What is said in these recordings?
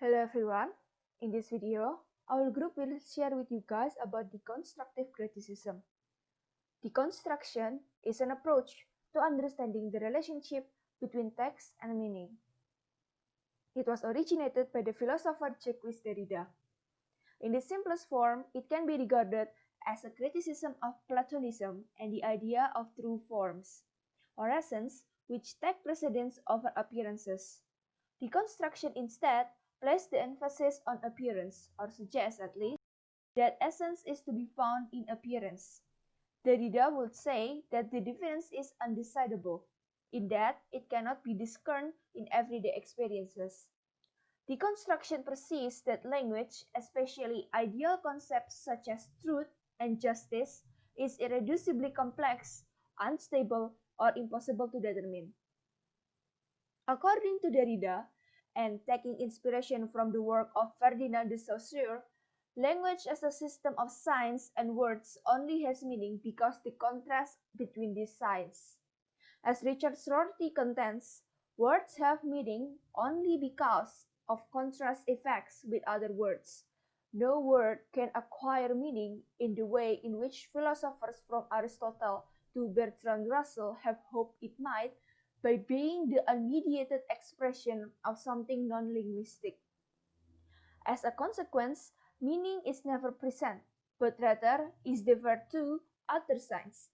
Hello everyone. In this video, our group will share with you guys about deconstructive criticism. Deconstruction is an approach to understanding the relationship between text and meaning. It was originated by the philosopher Jacques Derrida. In its simplest form, it can be regarded as a criticism of Platonism and the idea of true forms, or essence, which take precedence over appearances. Deconstruction instead place the emphasis on appearance, or suggests at least, that essence is to be found in appearance. Derrida would say that the difference is undecidable, in that it cannot be discerned in everyday experiences. Deconstruction persists that language, especially ideal concepts such as truth and justice, is irreducibly complex, unstable, or impossible to determine. According to Derrida, and taking inspiration from the work of Ferdinand de Saussure, language as a system of signs and words only has meaning because the contrast between these signs. As Richard Rorty contends, words have meaning only because of contrast effects with other words. No word can acquire meaning in the way in which philosophers from Aristotle to Bertrand Russell have hoped it might, by being the unmediated expression of something non-linguistic. As a consequence, meaning is never present, but rather is deferred to other signs.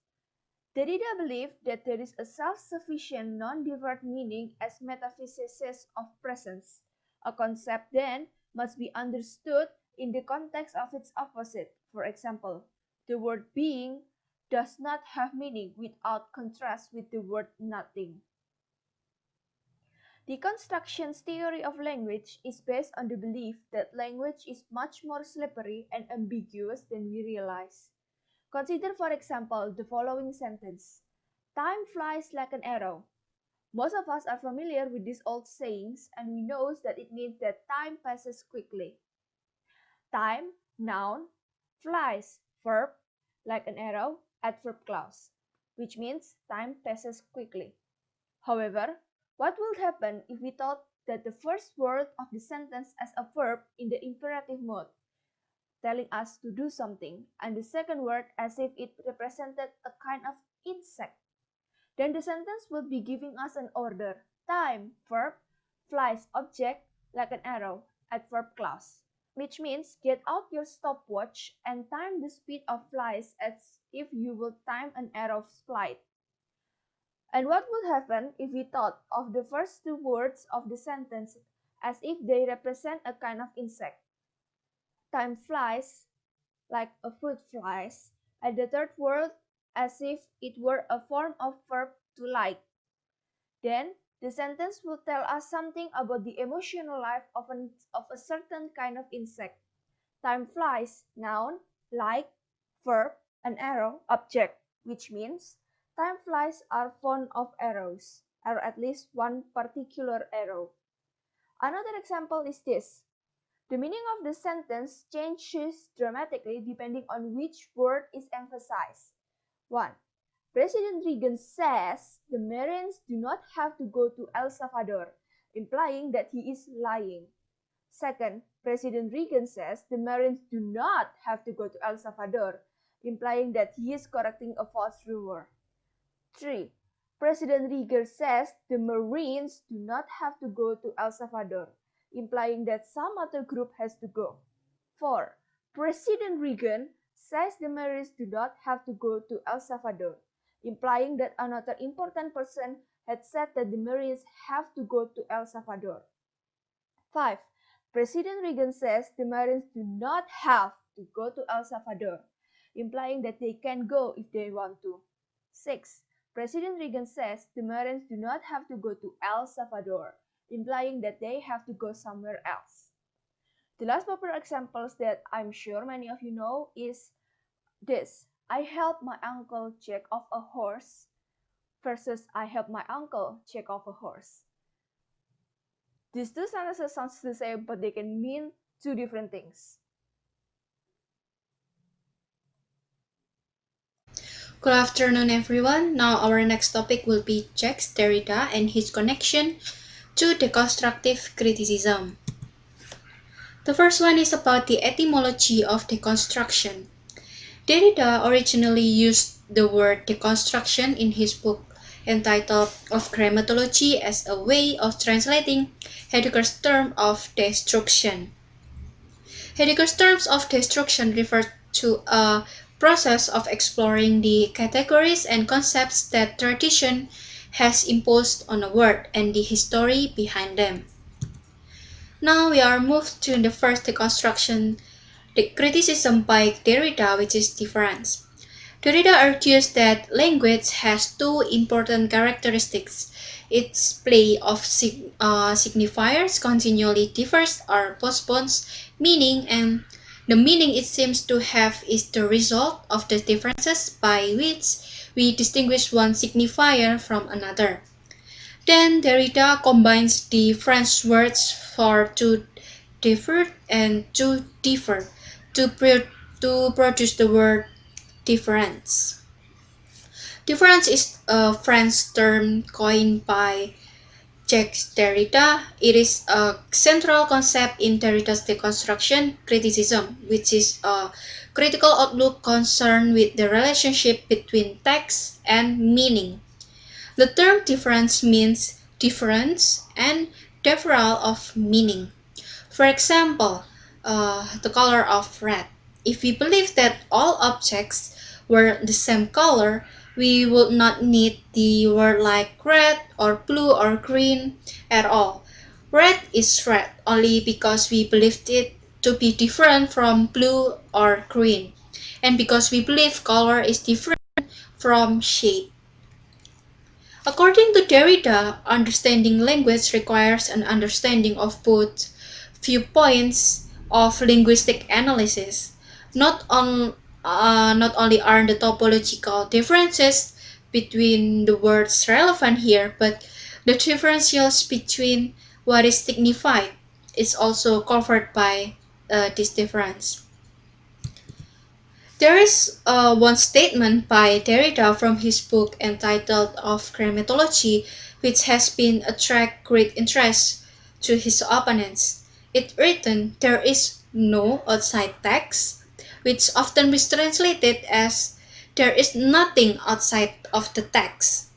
Derrida believed that there is a self-sufficient non-deferred meaning as metaphysics of presence. A concept then must be understood in the context of its opposite. For example, the word being does not have meaning without contrast with the word nothing. Deconstruction's theory of language is based on the belief that language is much more slippery and ambiguous than we realize. Consider, for example, the following sentence: "Time flies like an arrow." Most of us are familiar with these old sayings, and we know that it means that time passes quickly. Time, noun, flies, verb, like an arrow, adverb clause, which means time passes quickly. However, what would happen if we thought that the first word of the sentence as a verb in the imperative mode, telling us to do something, and the second word as if it represented a kind of insect? Then the sentence would be giving us an order: time, verb, flies, object, like an arrow, adverb clause. Which means get out your stopwatch and time the speed of flies as if you would time an arrow's flight. And what would happen if we thought of the first two words of the sentence as if they represent a kind of insect? Time flies, like a fruit flies, and the third word as if it were a form of verb to like. Then the sentence will tell us something about the emotional life of a certain kind of insect. Time flies, noun, like, verb, an arrow, object, which means time flies are fond of arrows, or at least one particular arrow. Another example is this: the meaning of the sentence changes dramatically depending on which word is emphasized. 1. President Reagan says the Marines do not have to go to El Salvador, implying that he is lying. Second, President Reagan says the Marines do not have to go to El Salvador, implying that he is correcting a false rumor. 3. President Reagan says the Marines do not have to go to El Salvador, implying that some other group has to go. 4. President Reagan says the Marines do not have to go to El Salvador, implying that another important person had said that the Marines have to go to El Salvador. 5. President Reagan says the Marines do not have to go to El Salvador, implying that they can go if they want to. 6. President Reagan says the Marines do not have to go to El Salvador, implying that they have to go somewhere else. The last popular examples that I'm sure many of you know is this: I helped my uncle check off a horse versus I helped my uncle check off a horse. These two sentences sound the same, but they can mean two different things. Good afternoon, everyone. Now, our next topic will be Jacques Derrida and his connection to deconstructive criticism. The first one is about the etymology of deconstruction. Derrida originally used the word deconstruction in his book entitled Of Grammatology as a way of translating Heidegger's term of destruction. Heidegger's terms of destruction refer to a process of exploring the categories and concepts that tradition has imposed on a word and the history behind them. Now we are moved to the first deconstruction, the criticism by Derrida, which is difference. Derrida argues that language has two important characteristics. Its play of signifiers continually differs or postpones meaning, and the meaning it seems to have is the result of the differences by which we distinguish one signifier from another. Then Derrida combines the French words for to differ and to differ to produce the word difference. Difference is a French term coined by Jacques Derrida. It is a central concept in Derrida's deconstruction criticism, which is a critical outlook concerned with the relationship between text and meaning. The term difference means difference and deferral of meaning. For example, the color of red. If we believe that all objects were the same color, we would not need the word like red or blue or green at all. Red is red only because we believed it to be different from blue or green, and because we believe color is different from shade. According to Derrida, understanding language requires an understanding of both viewpoints of linguistic analysis. Not only are the topological differences between the words relevant here, but the differentials between what is signified is also covered by this difference. There is one statement by Derrida from his book entitled Of Grammatology, which has been attract great interest to his opponents. It written, there is no outside text, which often is translated as there is nothing outside of the text.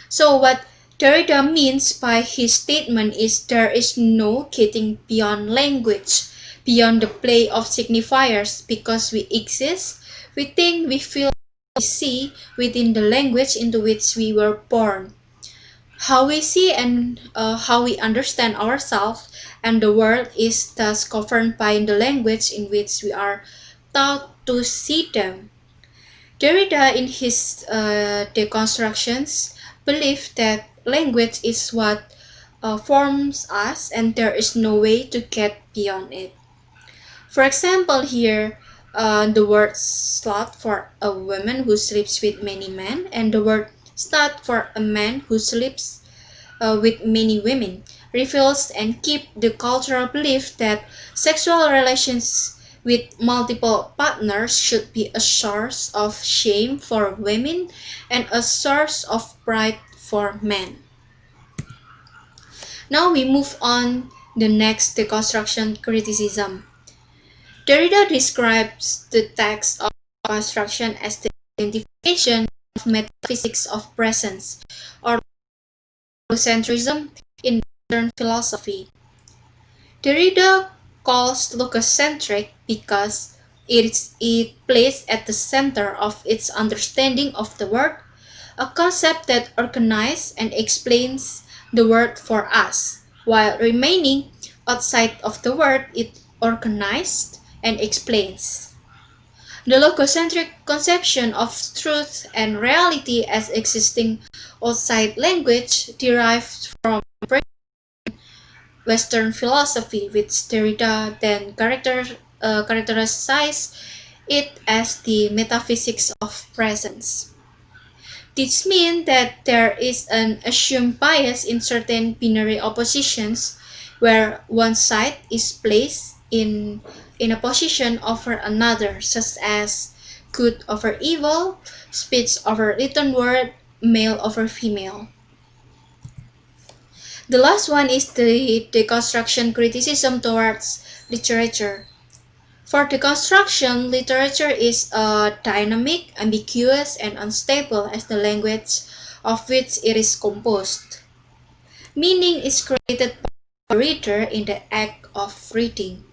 So what Derrida means by his statement is there is no getting beyond language, beyond the play of signifiers, because we exist, we think, we feel, we see within the language into which we were born. How we see and how we understand ourselves and the world is thus governed by the language in which we are taught to see them. Derrida, in his deconstructions, believed that language is what forms us and there is no way to get beyond it. For example, here, the word slut for a woman who sleeps with many men, and the word slut for a man who sleeps with many women, reveals and keep the cultural belief that sexual relations with multiple partners should be a source of shame for women and a source of pride for men. Now we move on the next deconstruction criticism. Derrida describes the text of construction as the identification of metaphysics of presence, or logocentrism in modern philosophy. Derrida calls logocentric because it plays at the center of its understanding of the word, a concept that organizes and explains the word for us, while remaining outside of the word it organized and explains. The logocentric conception of truth and reality as existing outside language derived from Western philosophy, which Derrida then characterized it as the metaphysics of presence. This means that there is an assumed bias in certain binary oppositions where one side is placed in a position over another, such as good over evil, speech over written word, male over female. The last one is the deconstruction criticism towards literature. For deconstruction, literature is dynamic, ambiguous, and unstable as the language of which it is composed. Meaning is created by the reader in the act of reading.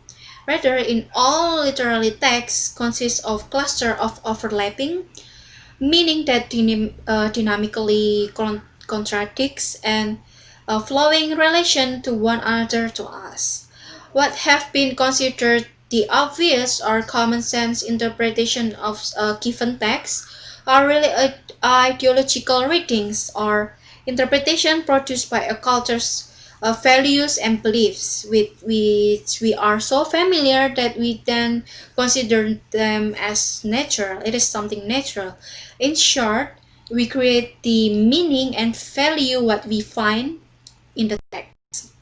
Rather, in all literary texts consists of cluster of overlapping, meaning that dynamically contradicts and flowing relation to one another to us. What have been considered the obvious or common sense interpretation of a given text are really ideological readings or interpretation produced by a culture's values and beliefs with which we are so familiar that we then consider them as natural. It is something natural. In short, we create the meaning and value what we find in the text.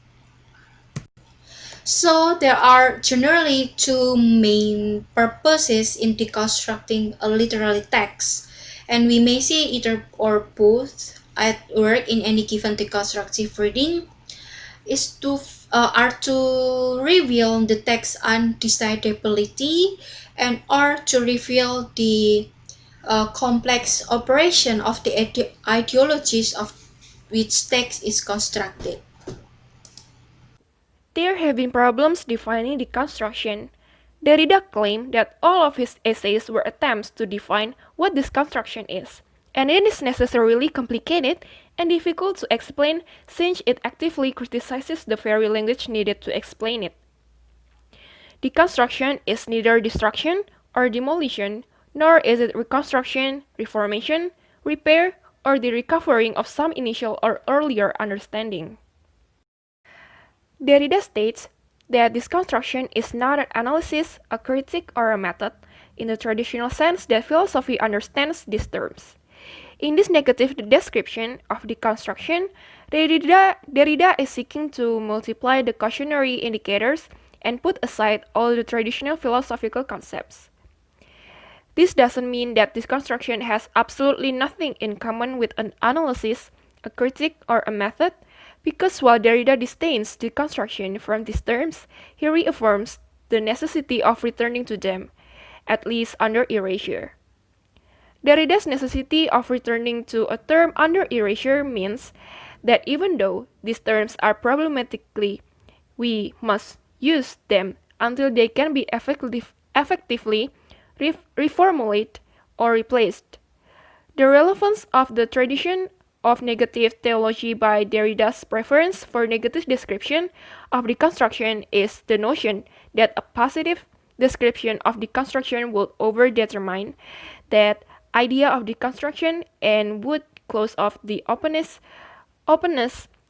So there are generally two main purposes in deconstructing a literary text, and we may see either or both at work in any given deconstructive reading is to are to reveal the text's undecidability and or to reveal the complex operation of the ideologies of which text is constructed. They're having problems defining deconstruction. Derrida claimed that all of his essays were attempts to define what this construction is, and it is necessarily complicated and difficult to explain since it actively criticizes the very language needed to explain it. Deconstruction is neither destruction or demolition, nor is it reconstruction, reformation, repair, or the recovering of some initial or earlier understanding. Derrida states that this construction is not an analysis, a critique, or a method, in the traditional sense that philosophy understands these terms. In this negative description of deconstruction, Derrida is seeking to multiply the cautionary indicators and put aside all the traditional philosophical concepts. This doesn't mean that this construction has absolutely nothing in common with an analysis, a critique, or a method, because while Derrida disdains deconstruction from these terms, he reaffirms the necessity of returning to them, at least under erasure. Derrida's necessity of returning to a term under erasure means that even though these terms are problematically, we must use them until they can be effectively reformulated or replaced. The relevance of the tradition of negative theology by Derrida's preference for negative description of deconstruction is the notion that a positive description of deconstruction would over-determine that idea of deconstruction and would close off the openness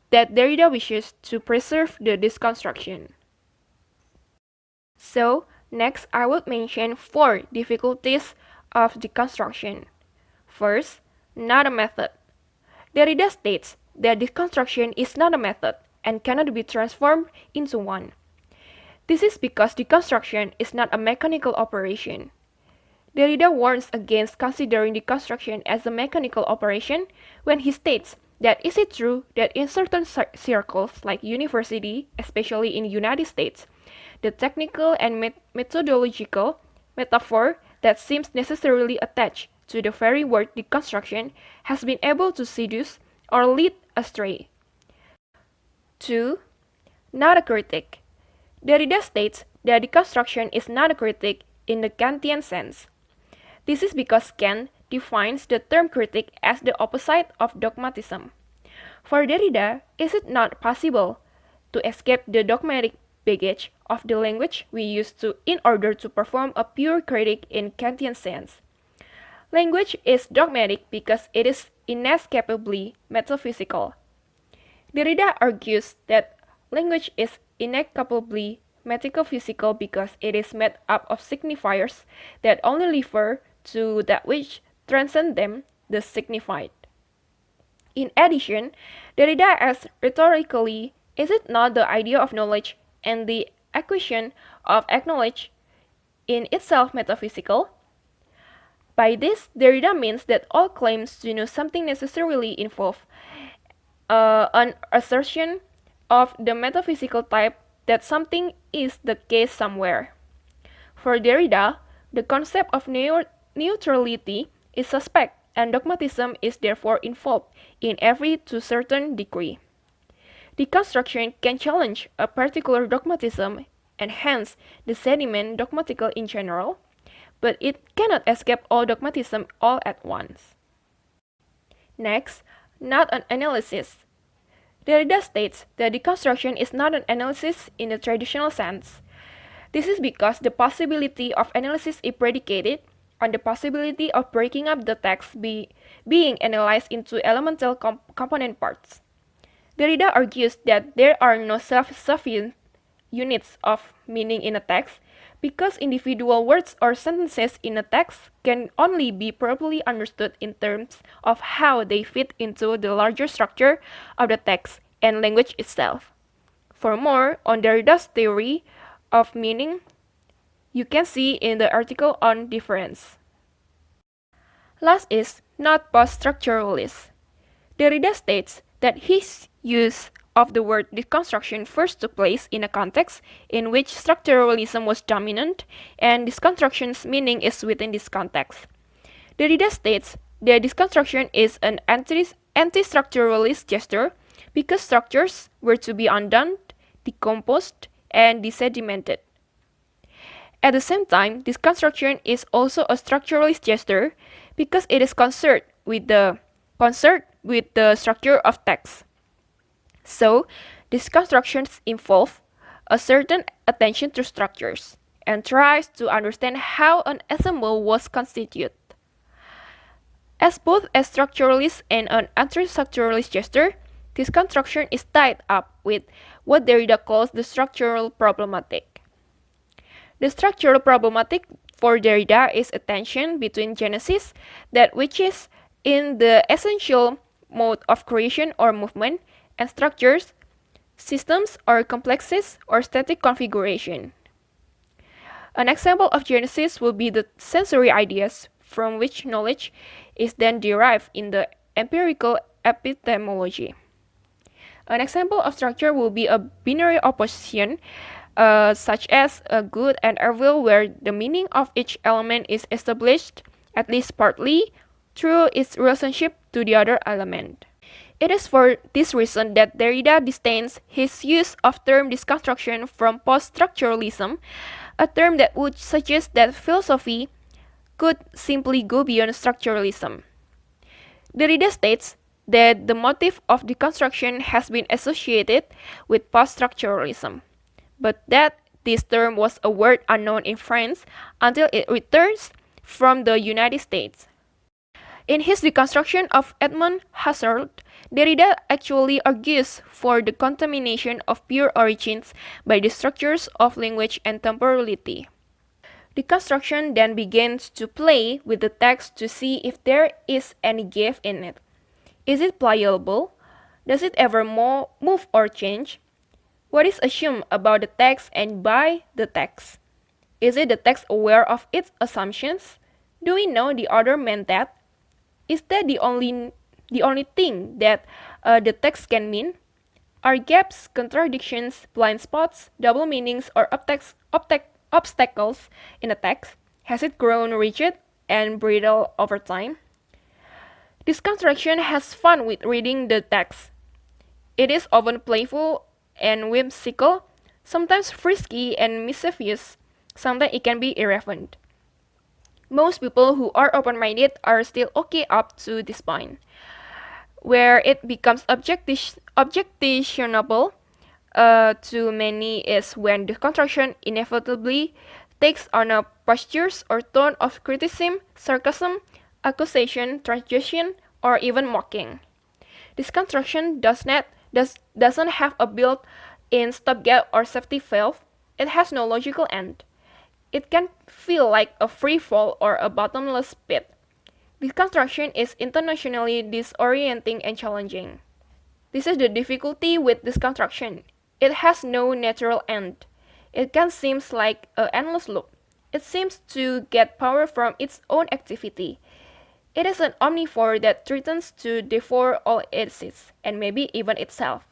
that Derrida wishes to preserve the deconstruction. So, next I would mention four difficulties of deconstruction. First, not a method. Derrida states that deconstruction is not a method and cannot be transformed into one. This is because deconstruction is not a mechanical operation. Derrida warns against considering deconstruction as a mechanical operation when he states that is it true that in certain circles like university, especially in the United States, the technical and methodological metaphor that seems necessarily attached to the very word deconstruction has been able to seduce or lead astray. 2. Not a critique. Derrida states that deconstruction is not a critique in the Kantian sense. This is because Kant defines the term critique as the opposite of dogmatism. For Derrida, is it not possible to escape the dogmatic baggage of the language we use in order to perform a pure critique in Kantian sense? Language is dogmatic because it is inescapably metaphysical. Derrida argues that language is inescapably metaphysical because it is made up of signifiers that only refer to that which transcends them, the signified. In addition, Derrida asks rhetorically, is it not the idea of knowledge and the acquisition of knowledge in itself metaphysical? By this, Derrida means that all claims to know something necessarily involve an assertion of the metaphysical type that something is the case somewhere. For Derrida, the concept of neutrality is suspect, and dogmatism is therefore involved in every to certain degree. Deconstruction can challenge a particular dogmatism and hence the sentiment dogmatical in general, but it cannot escape all dogmatism all at once. Next, not an analysis. Derrida states that deconstruction is not an analysis in the traditional sense. This is because the possibility of analysis is predicated on the possibility of breaking up the text being analyzed into elemental component parts. Derrida argues that there are no self-sufficient units of meaning in a text because individual words or sentences in a text can only be properly understood in terms of how they fit into the larger structure of the text and language itself. For more on Derrida's theory of meaning, you can see in the article on difference. Last is not post-structuralist. Derrida states that his use of the word deconstruction first took place in a context in which structuralism was dominant, and deconstruction's meaning is within this context. Derrida states that deconstruction is an anti-structuralist gesture because structures were to be undone, decomposed, and desedimented. At the same time, deconstruction is also a structuralist gesture because it is concerned with the structure of text. So, these constructions involve a certain attention to structures and tries to understand how an ensemble was constituted. As both a structuralist and an anti-structuralist gesture, this construction is tied up with what Derrida calls the structural problematic. The structural problematic for Derrida is a tension between genesis, that which is in the essential mode of creation or movement, and structures, systems or complexes or static configuration. An example of genesis will be the sensory ideas from which knowledge is then derived in the empirical epistemology. An example of structure will be a binary opposition, such as a good and evil, where the meaning of each element is established, at least partly, through its relationship to the other element. It is for this reason that Derrida disdains his use of term deconstruction from post-structuralism, a term that would suggest that philosophy could simply go beyond structuralism. Derrida states that the motive of deconstruction has been associated with post-structuralism, but that this term was a word unknown in France until it returns from the United States. In his deconstruction of Edmund Husserl, Derrida actually argues for the contamination of pure origins by the structures of language and temporality. Deconstruction then begins to play with the text to see if there is any give in it. Is it pliable? Does it ever move or change? What is assumed about the text and by the text? Is it the text aware of its assumptions? Do we know the author meant that? Is that the only thing that the text can mean? Are gaps, contradictions, blind spots, double meanings, or obstacles in the text? Has it grown rigid and brittle over time? This construction has fun with reading the text. It is often playful and whimsical, sometimes frisky and mischievous, sometimes it can be irreverent. Most people who are open-minded are still okay up to this point. Where it becomes objectionable to many is when the construction inevitably takes on a postures or tone of criticism, sarcasm, accusation, transgression, or even mocking. This construction doesn't have a built-in stopgap or safety valve. It has no logical end. It can feel like a free fall or a bottomless pit. This construction is internationally disorienting and challenging. This is the difficulty with this construction. It has no natural end. It can seem like an endless loop. It seems to get power from its own activity. It is an omnivore that threatens to devour all it sees, and maybe even itself.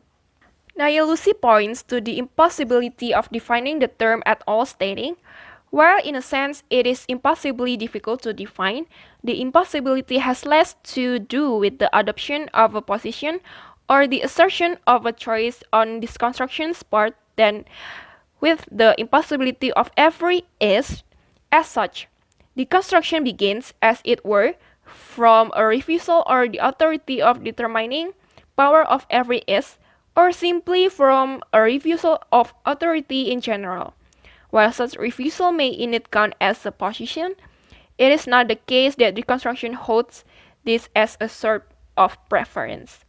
Lucy points to the impossibility of defining the term at all, stating, while in a sense it is impossibly difficult to define, the impossibility has less to do with the adoption of a position or the assertion of a choice on this construction's part than with the impossibility of every is. As such, the construction begins, as it were, from a refusal or the authority of determining power of every is, or simply from a refusal of authority in general. While such refusal may indeed count as a position, it is not the case that reconstruction holds this as a sort of preference.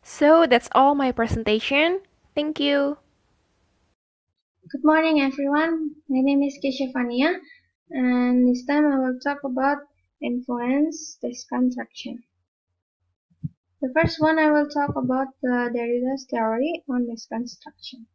So that's all my presentation. Thank you. Good morning, everyone. My name is Keshafania, and this time I will talk about influence deconstruction. The first one I will talk about the Derrida's theory on deconstruction.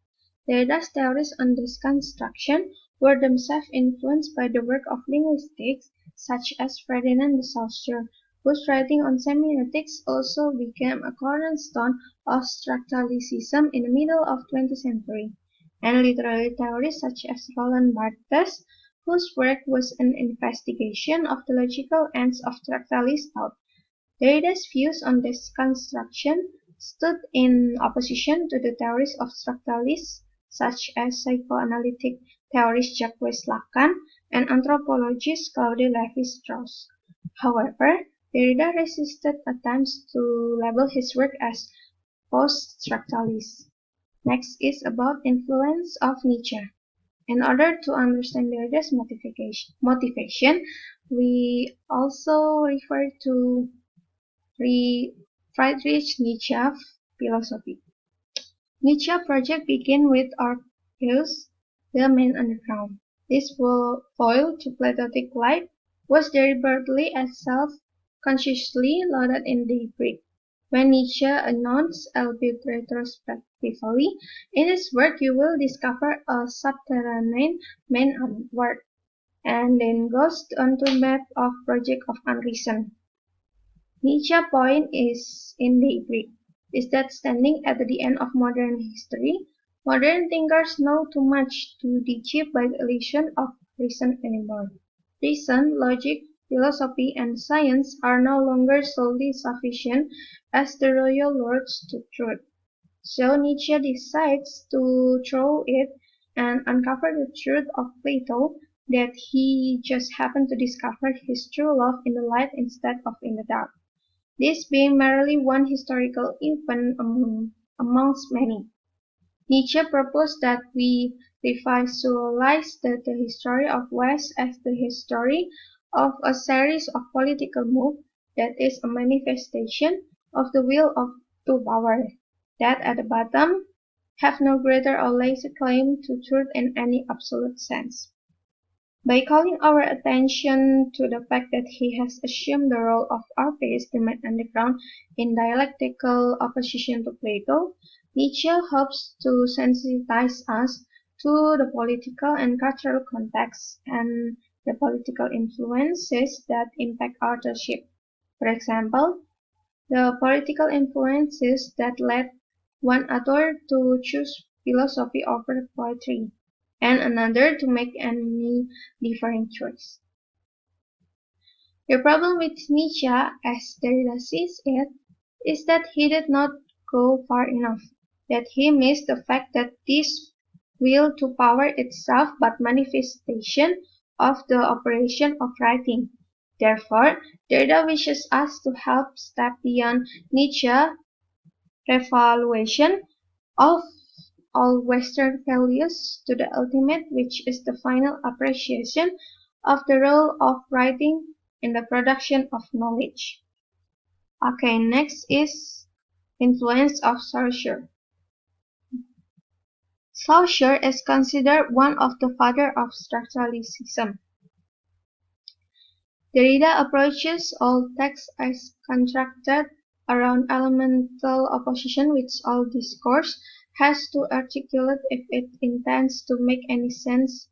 Derrida's theories on deconstruction were themselves influenced by the work of linguistics such as Ferdinand de Saussure, whose writing on semiotics also became a cornerstone of structuralism in the middle of the 20th century, and literary theorists such as Roland Barthes, whose work was an investigation of the logical ends of structuralist thought. Derrida's views on deconstruction stood in opposition to the theories of structuralists such as psychoanalytic theorist Jacques Lacan and anthropologist Claude Lévi-Strauss. However, Derrida resisted attempts to label his work as post-structuralist. Next is about influence of Nietzsche. In order to understand Derrida's motivation, we also refer to Friedrich Nietzsche's philosophy. Nietzsche's project began with Orpheus, the man underground. This foil to Platonic light was deliberately and self-consciously loaded in Daybreak. When Nietzsche announced, albeit retrospectively, in his work you will discover a subterranean man underworld, and then goes on to map of project of unreason. Nietzsche's point is in Daybreak is that standing at the end of modern history, modern thinkers know too much to deceive by the illusion of reason anymore. Reason, logic, philosophy, and science are no longer solely sufficient as the royal lords to truth. So Nietzsche decides to throw it and uncover the truth of Plato that he just happened to discover his true love in the light instead of in the dark. This being merely one historical event amongst many. Nietzsche proposed that we revisualize the history of West as the history of a series of political moves that is a manifestation of the will of to power, that at the bottom have no greater or lesser claim to truth in any absolute sense. By calling our attention to the fact that he has assumed the role of Orpheus the man underground in dialectical opposition to Plato, Nietzsche hopes to sensitize us to the political and cultural context and the political influences that impact authorship. For example, the political influences that led one author to choose philosophy over poetry, and another to make any different choice. The problem with Nietzsche, as Derrida sees it, is that he did not go far enough, that he missed the fact that this will to power itself but manifestation of the operation of writing. Therefore, Derrida wishes us to help step beyond Nietzsche's revaluation of all Western values to the ultimate, which is the final appreciation of the role of writing in the production of knowledge. Okay, next is influence of Saussure. Saussure is considered one of the father of structuralism. Derrida approaches all text as constructed around elemental opposition which all discourse has to articulate if it intends to make any sense.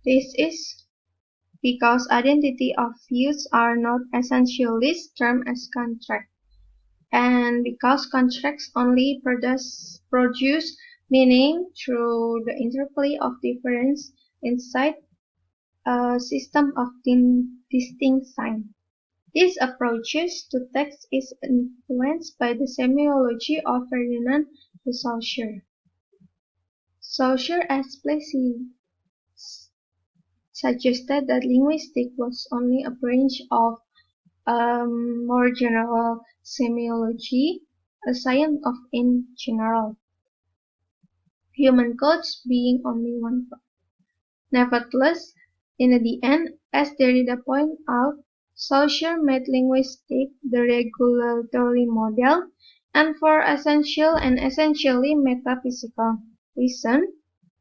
This is because identity of views are not essentially termed as contract. And because constructs only produce meaning through the interplay of difference inside a system of distinct signs. This approaches to text is influenced by the semiology of Ferdinand de Saussure. Saussure explicitly suggested that linguistics was only a branch of more general semiology, a science of in general, human codes being only one part. Nevertheless, in the end, as Derrida pointed out, Saussure made linguistics the regulatory model, and for essential and essentially metaphysical reason,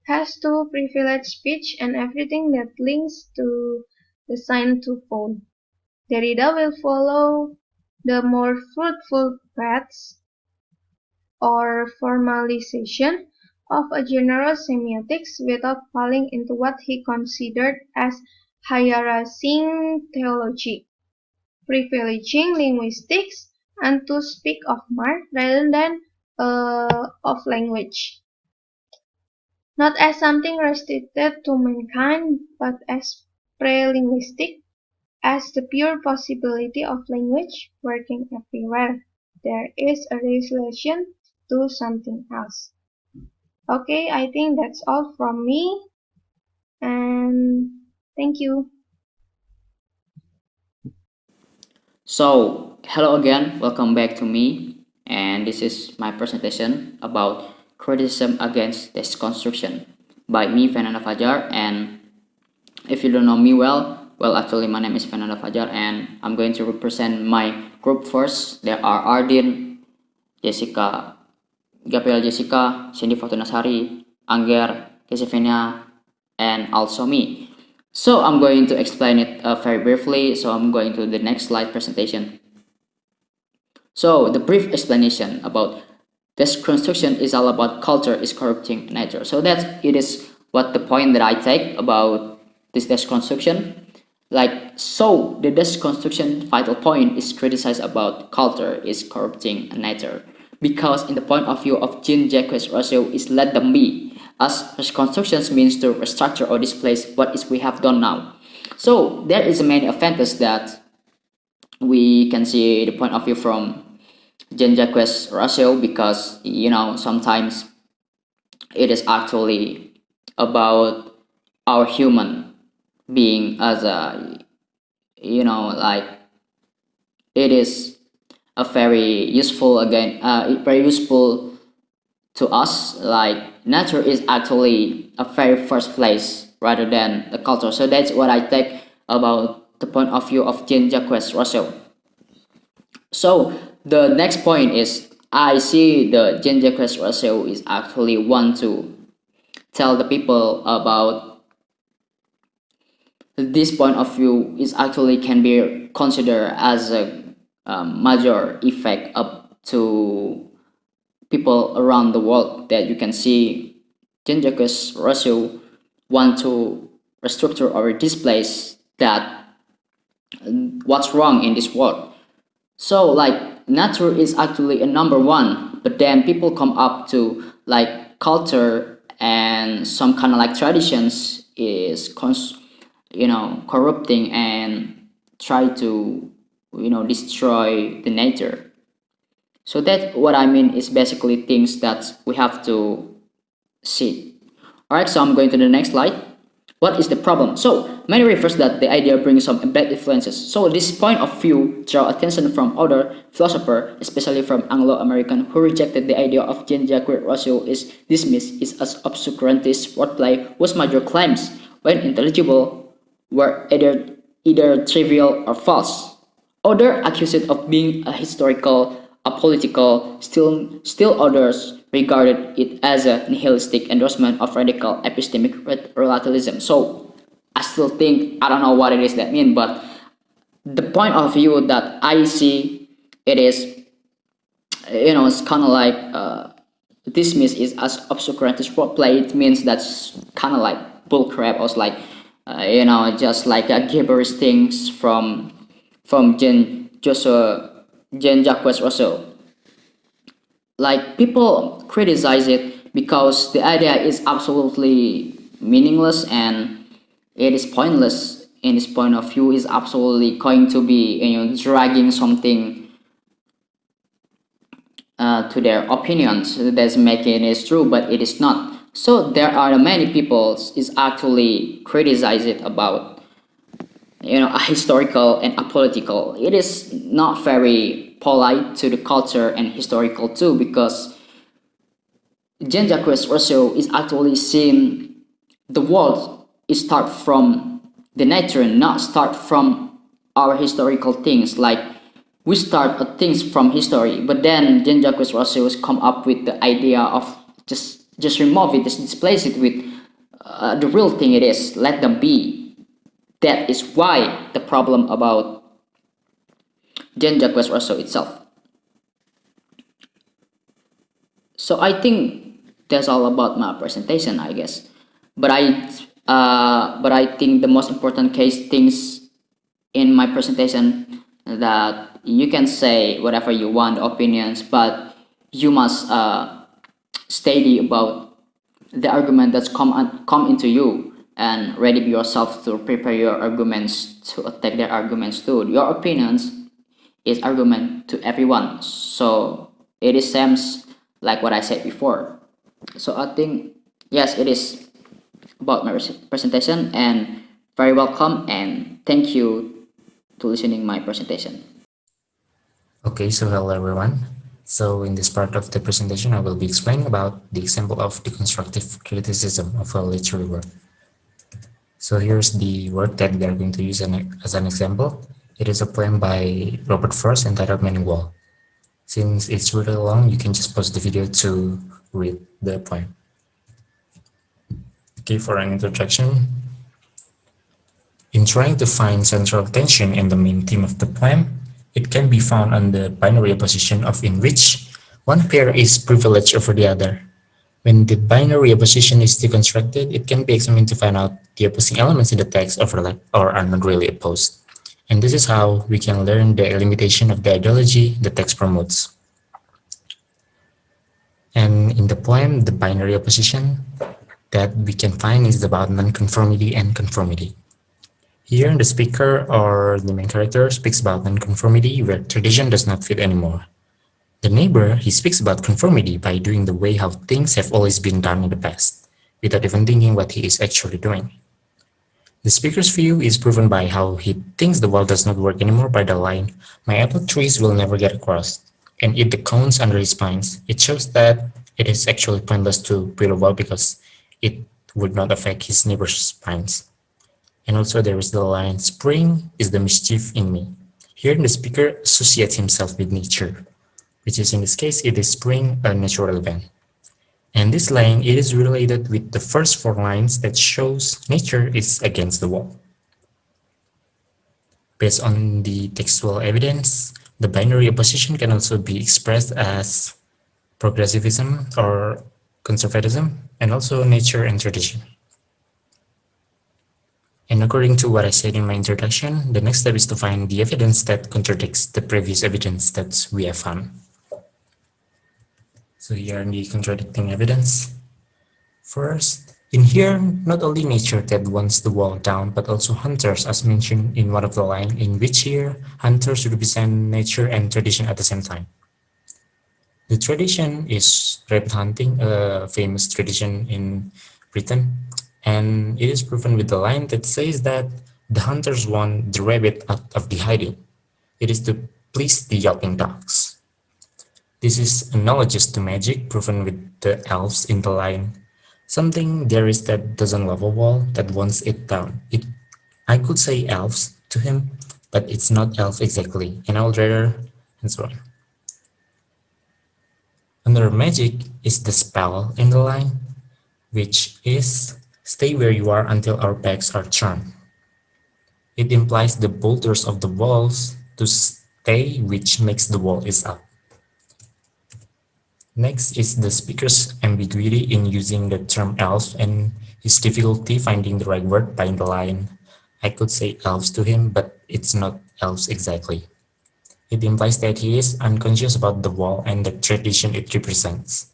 has to privilege speech and everything that links to the sign to phone. Derrida will follow the more fruitful paths or formalization of a general semiotics without falling into what he considered as hierarchizing theology, privileging linguistics, and to speak of mark rather than of language, not as something restricted to mankind, but as pre-linguistic, as the pure possibility of language working everywhere. There is a relation to something else. Okay, I think that's all from me, and thank you. So, hello again, welcome back to me, and this is my presentation about criticism against deconstruction by me, Fernando Fajar. And if you don't know me well, actually, my name is Fernando Fajar, and I'm going to represent my group first. There are Ardin, Jessica, Gabriel Jessica, Cindy Fortunasari, Angger, Kesevenia, and also me. So I'm going to explain it very briefly. So I'm going to the next slide presentation. So the brief explanation about this construction is all about culture is corrupting nature. So that it is what the point that I take about this deconstruction. Like, so the deconstruction vital point is criticized about culture is corrupting nature, because in the point of view of Jean-Jacques Rousseau is let them be, as reconstructions means to restructure or displace what is we have done now. So there is a many advantage that we can see the point of view from Jean-Jacques Rousseau, because sometimes it is actually about our human being as a like it is a very useful very useful to us. Like nature is actually a very first place rather than the culture. So that's what I take about the point of view of Jean-Jacques Rousseau. So the next point is I see the Jean-Jacques Rousseau is actually want to tell the people about this point of view is actually can be considered as a major effect up to people around the world, that you can see Jean-Jacques Rousseau want to restructure or displace that what's wrong in this world. So like nature is actually a number one, but then people come up to like culture and some kind of like traditions is corrupting and try to destroy the nature. So that what I mean is basically things that we have to see. Alright, so I'm going to the next slide. What is the problem? So many refers that the idea brings some bad influences. So this point of view draw attention from other philosophers, especially from Anglo-American, who rejected the idea of Jean-Jacques Rousseau is dismissed as obscurantist wordplay whose major claims, when intelligible, were either trivial or false. Others accused it of being a historical, apolitical, still others regarded it as a nihilistic endorsement of radical epistemic relativism. So I still think I don't know what it is that mean, but the point of view that I see it is, it's kind of like dismiss is as obscurantist wordplay. It means that's kind of like bullcrap, or like just like a gibberish things from Jean Jacques Rousseau. like people criticize it because the idea is absolutely meaningless and it is pointless in this point of view is absolutely going to be dragging something to their opinions that's making it true but it is not. So there are many people is actually criticize it about a historical and apolitical. It is not very polite to the culture and historical too because Jean-Jacques Rousseau is actually seeing the world is start from the nature, not start from our historical things. Like we start things from history, but then Jean-Jacques Rousseau has come up with the idea of just remove it, just displace it with the real thing it is. Let them be. That is why the problem about Jean-Jacques Rousseau itself. So I think that's all about my presentation, I guess. But I think the most important case things in my presentation that you can say whatever you want opinions, but you must study about the argument that's come into you and ready yourself to prepare your arguments to attack their arguments too. Your opinions is argument to everyone, so it is same like what I said before. So I think yes, it is about my presentation and very welcome and thank you to listening my presentation. Okay, so hello everyone. So in this part of the presentation, I will be explaining about the example of deconstructive criticism of a literary work. So here's the work that we are going to use as an example. It is a poem by Robert Frost entitled Meaning Wall. Since it's really long, you can just pause the video to read the poem. Okay, for an introduction, in trying to find central tension in the main theme of the poem, it can be found on the binary opposition of in which one pair is privileged over the other. When the binary opposition is deconstructed, it can be examined to find out the opposing elements in the text overlap or are not really opposed. And this is how we can learn the limitation of the ideology the text promotes. And in the poem, the binary opposition that we can find is about nonconformity and conformity. Here, the speaker or the main character speaks about nonconformity where tradition does not fit anymore. The neighbor, he speaks about conformity by doing the way how things have always been done in the past, without even thinking what he is actually doing. The speaker's view is proven by how he thinks the world does not work anymore by the line, "My apple trees will never get across," and eat the cones under his pines. It shows that it is actually pointless to build a wall because it would not affect his neighbor's pines. And also there is the line, "Spring is the mischief in me." Here the speaker associates himself with nature, which is in this case, it is spring, a natural event. And this line, it is related with the first four lines that shows nature is against the wall. Based on the textual evidence, the binary opposition can also be expressed as progressivism or conservatism, and also nature and tradition. And according to what I said in my introduction, the next step is to find the evidence that contradicts the previous evidence that we have found. So here are the contradicting evidence. First, in here, not only nature that wants the wall down, but also hunters, as mentioned in one of the lines, in which here, hunters represent nature and tradition at the same time. The tradition is rabbit hunting, a famous tradition in Britain, and it is proven with the line that says that the hunters want the rabbit out of the hiding. It is to please the yelping dogs. This is analogous to magic, proven with the elves in the line. Something there is that doesn't love a wall, that wants it down. I could say elves to him, but it's not elf exactly, and I would rather, and so on. Another magic is the spell in the line, which is stay where you are until our backs are turned. It implies the boulders of the walls to stay, which makes the wall is up. Next is the speaker's ambiguity in using the term elf and his difficulty finding the right word by the line. I could say elves to him, but it's not elves exactly. It implies that he is unconscious about the wall and the tradition it represents.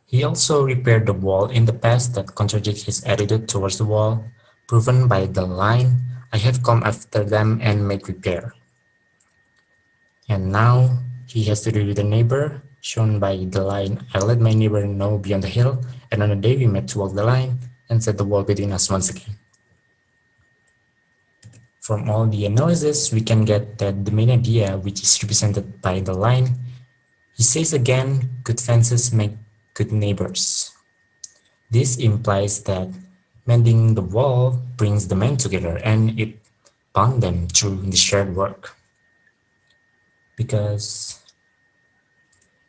He also repaired the wall in the past that contradicts his attitude towards the wall, proven by the line, I have come after them and made repair. And now he has to do with the neighbor, shown by the line, I let my neighbor know beyond the hill, and on the day we met to walk the line, and set the wall between us once again. From all the analysis, we can get that the main idea, which is represented by the line, he says again, good fences make good neighbors. This implies that mending the wall brings the men together and it bound them through the shared work. Because,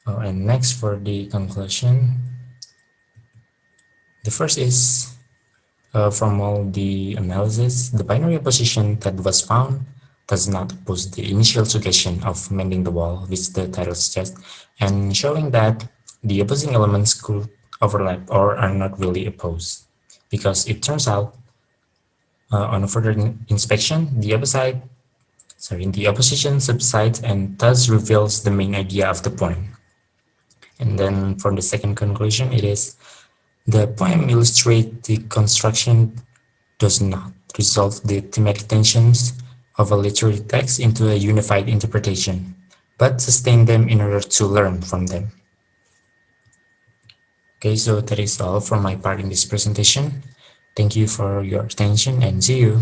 and next for the conclusion, the first is from all the analysis, the binary opposition that was found does not oppose the initial suggestion of mending the wall, which the title suggests, and showing that the opposing elements could overlap or are not really opposed. Because it turns out, on a further inspection, the opposition subsides and thus reveals the main idea of the poem. And then for the second conclusion, it is the poem illustrates the construction does not resolve the thematic tensions of a literary text into a unified interpretation, but sustain them in order to learn from them. Okay, so that is all from my part in this presentation. Thank you for your attention and see you.